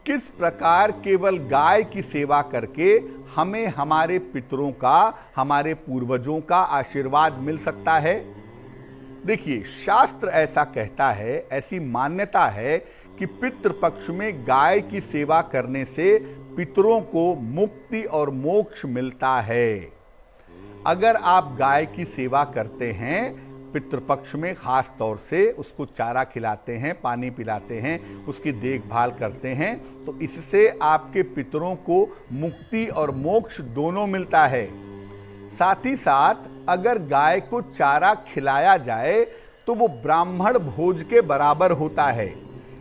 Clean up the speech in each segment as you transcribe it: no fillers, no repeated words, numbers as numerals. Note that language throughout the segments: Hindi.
किस प्रकार केवल गाय की सेवा करके हमें हमारे पितरों का, हमारे पूर्वजों का आशीर्वाद मिल सकता है। देखिए, शास्त्र ऐसा कहता है, ऐसी मान्यता है कि पितृपक्ष में गाय की सेवा करने से पितरों को मुक्ति और मोक्ष मिलता है। अगर आप गाय की सेवा करते हैं पितृपक्ष में, खास तौर से उसको चारा खिलाते हैं, पानी पिलाते हैं, उसकी देखभाल करते हैं, तो इससे आपके पितरों को मुक्ति और मोक्ष दोनों मिलता है। साथ ही साथ अगर गाय को चारा खिलाया जाए तो वो ब्राह्मण भोज के बराबर होता है,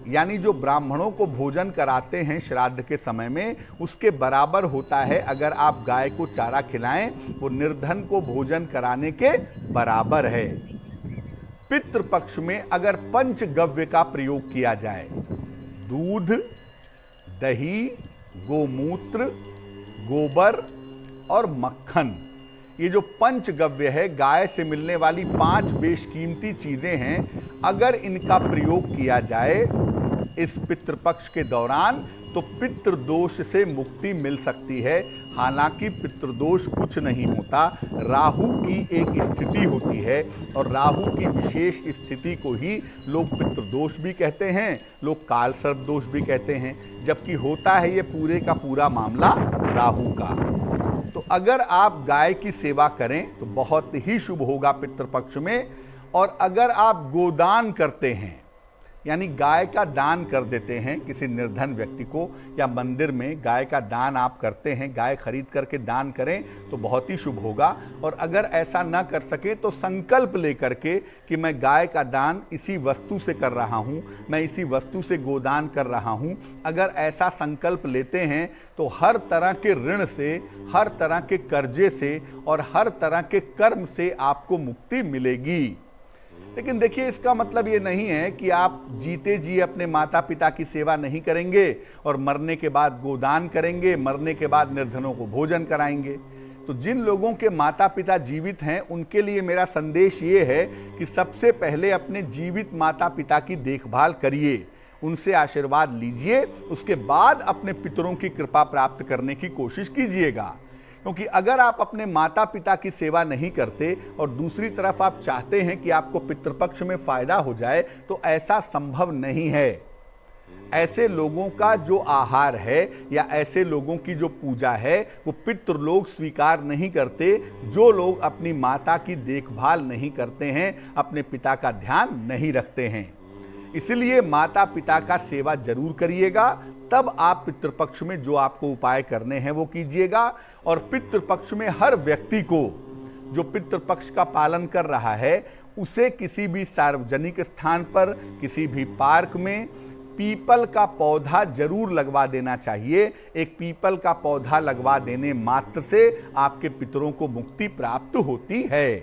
यानी जो ब्राह्मणों को भोजन कराते हैं श्राद्ध के समय में, उसके बराबर होता है। अगर आप गाय को चारा खिलाएं, वो निर्धन को भोजन कराने के बराबर है। पितृपक्ष में अगर पंचगव्य का प्रयोग किया जाए, दूध, दही, गोमूत्र, गोबर और मक्खन, ये जो पंचगव्य है, गाय से मिलने वाली 5 बेशकीमती चीजें हैं, अगर इनका प्रयोग किया जाए इस पितृपक्ष के दौरान तो पितृदोष से मुक्ति मिल सकती है। हालांकि पितृदोष कुछ नहीं होता, राहु की एक स्थिति होती है और राहु की विशेष स्थिति को ही लोग पितृदोष भी कहते हैं, लोग काल सर्प दोष भी कहते हैं, जबकि होता है ये पूरे का पूरा मामला राहु का। तो अगर आप गाय की सेवा करें तो बहुत ही शुभ होगा पितृपक्ष में। और अगर आप गोदान करते हैं, यानी गाय का दान कर देते हैं किसी निर्धन व्यक्ति को, या मंदिर में गाय का दान आप करते हैं, गाय खरीद करके दान करें तो बहुत ही शुभ होगा। और अगर ऐसा ना कर सके तो संकल्प लेकर के कि मैं गाय का दान इसी वस्तु से कर रहा हूं, मैं इसी वस्तु से गोदान कर रहा हूं, अगर ऐसा संकल्प लेते हैं तो हर तरह के ऋण से, हर तरह के कर्जे से और हर तरह के कर्म से आपको मुक्ति मिलेगी। लेकिन देखिए, इसका मतलब ये नहीं है कि आप जीते जी अपने माता पिता की सेवा नहीं करेंगे और मरने के बाद गोदान करेंगे, मरने के बाद निर्धनों को भोजन कराएंगे। तो जिन लोगों के माता पिता जीवित हैं उनके लिए मेरा संदेश ये है कि सबसे पहले अपने जीवित माता पिता की देखभाल करिए, उनसे आशीर्वाद लीजिए, उसके बाद अपने पितरों की कृपा प्राप्त करने की कोशिश कीजिएगा। क्योंकि अगर आप अपने माता पिता की सेवा नहीं करते और दूसरी तरफ आप चाहते हैं कि आपको पितृपक्ष में फायदा हो जाए, तो ऐसा संभव नहीं है। ऐसे लोगों का जो आहार है या ऐसे लोगों की जो पूजा है वो पितृलोक स्वीकार नहीं करते, जो लोग अपनी माता की देखभाल नहीं करते हैं, अपने पिता का ध्यान नहीं रखते हैं। इसलिए माता पिता का सेवा जरूर करिएगा, तब आप पितृपक्ष में जो आपको उपाय करने हैं वो कीजिएगा। और पितृपक्ष में हर व्यक्ति को, जो पितृपक्ष का पालन कर रहा है, उसे किसी भी सार्वजनिक स्थान पर, किसी भी पार्क में पीपल का पौधा जरूर लगवा देना चाहिए। एक पीपल का पौधा लगवा देने मात्र से आपके पितरों को मुक्ति प्राप्त होती है।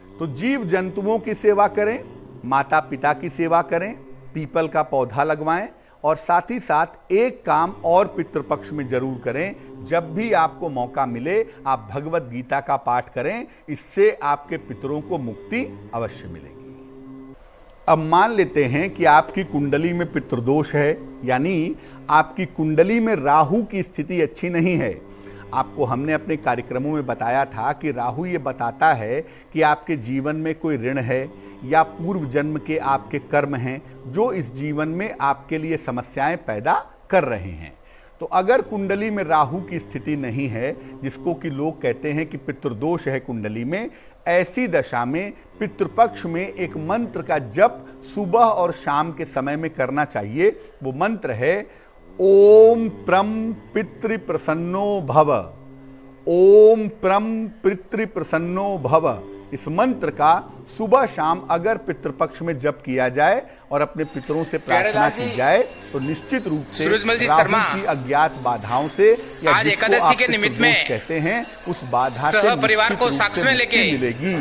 तो जीव जंतुओं की सेवा करें, माता पिता की सेवा करें, पीपल का पौधा लगवाएं, और साथ ही साथ एक काम और पितृपक्ष में जरूर करें, जब भी आपको मौका मिले आप भगवत गीता का पाठ करें, इससे आपके पितरों को मुक्ति अवश्य मिलेगी। अब मान लेते हैं कि आपकी कुंडली में पितृदोष है, यानी आपकी कुंडली में राहु की स्थिति अच्छी नहीं है। आपको हमने अपने कार्यक्रमों में बताया था कि राहु ये बताता है कि आपके जीवन में कोई ऋण है या पूर्व जन्म के आपके कर्म हैं जो इस जीवन में आपके लिए समस्याएं पैदा कर रहे हैं। तो अगर कुंडली में राहु की स्थिति नहीं है, जिसको कि लोग कहते हैं कि पितृदोष है कुंडली में, ऐसी दशा में पितृपक्ष में एक मंत्र का जप सुबह और शाम के समय में करना चाहिए। वो मंत्र है ओम प्रम पितृ प्रसन्नो भव, ओम प्रम पितृ प्रसन्नो भव। इस मंत्र का सुबह शाम अगर पितृपक्ष में जप किया जाए और अपने पितरों से प्रार्थना की जाए तो निश्चित रूप से राहु की अज्ञात बाधाओं से, या आज एकादशी के निमित्त में कहते हैं, उस बाधा से परिवार को साक्ष में लेके मिलेगी।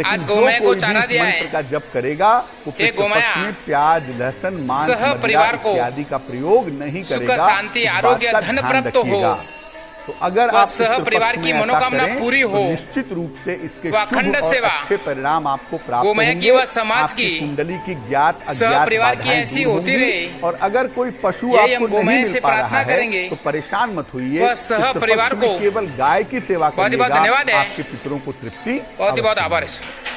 आज गोमय को चारा दिया है, मंत्र का जप करेगा वो पितृपक्ष में प्याज, लहसुन, मांस, परिवार को इत्यादि का प्रयोग नहीं करेगा। सुख, शांति, आरोग्य, धन प्राप्त हो। तो अगर वह आप सह पितृ परिवार पक्ष की में ऐसा मनोकामना करें, पूरी तो हो, निश्चित रूप से इसके वह शुभ अखंड और सेवा, अच्छे परिणाम आपको प्राप्त गोमय होंगे। की व समाज आपकी की कुंडली की ज्ञात सह अज्ञात परिवार की बाधाएं ऐसी दूर होती होंगी। रहे। और अगर कोई पशु यही हम आपको गोमय नहीं मिल से पा रहा प्रार्थना है करेंगे। तो परेशान मत होइए। वह सह पितृ परिवार पक्ष में को केवल गाय की सेवा बहुत ही बहुत करिएगा, धन्यवाद है। आपके पितरों को तृप्ति बहुत ही बहुत अवश्य आभार मिलेगी। है।